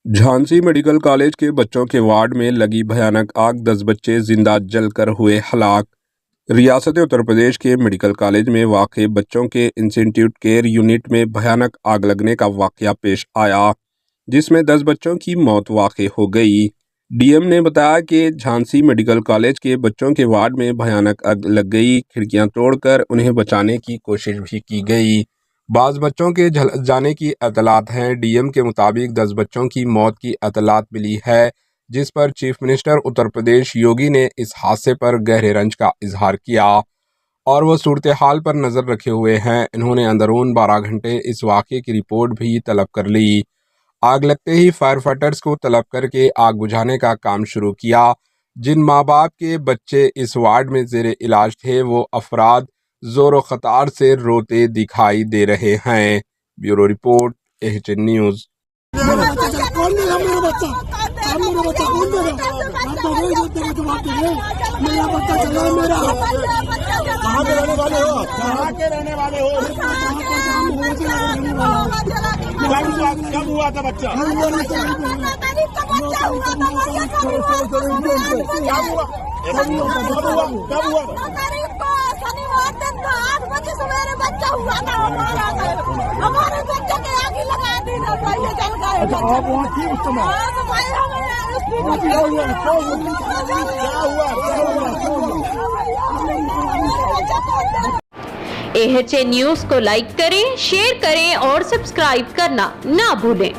Jhansi medical college के बच्चों के वार्ड में लगी भयानक आग, 10 बच्चे जिंदा जलकर हुए हलाक। रियासत उत्तर प्रदेश के मेडिकल कॉलेज में वाक़ बच्चों के इंटेंसिव केयर यूनिट में भयानक आग लगने का वाक़या पेश आया, जिसमें 10 बच्चों की मौत वाक़ हो गई। डीएम ने बताया कि झांसी मेडिकल कॉलेज के बच्चों के वार्ड में भयानक आग लग गई। खिड़कियां तोड़कर उन्हें बचाने की कोशिश भी की गई। बाज़ बच्चों के झलस जाने की इतलात हैं। डीएम के मुताबिक 10 बच्चों की मौत की इतलात मिली है, जिस पर चीफ मिनिस्टर उत्तर प्रदेश योगी ने इस हादसे पर गहरे रंज का इजहार किया और वो सूरत हाल पर नज़र रखे हुए हैं। इन्होंने अंदरून 12 घंटे इस वाक़े की रिपोर्ट भी तलब कर ली। आग लगते ही फायर फाइटर्स को तलब करके आग बुझाने का काम शुरू किया। जिन माँ बाप के बच्चे इस वार्ड में ज़ेरे इलाज थे, वो अफराद जोरो खतार से रोते दिखाई दे रहे हैं। Bureau report, HN news. कब हुआ था बच्चा? कब हुआ? शनिवार दिन को 8 बजे सवेरे बच्चा हुआ था। हमारे बच्चे के आगे लगा दी ना, पहले चल गए। अच्छा, आप वहाँ थी उस समय? क्या हुआ? एचएन न्यूज़ को लाइक करें, शेयर करें और सब्सक्राइब करना ना भूलें।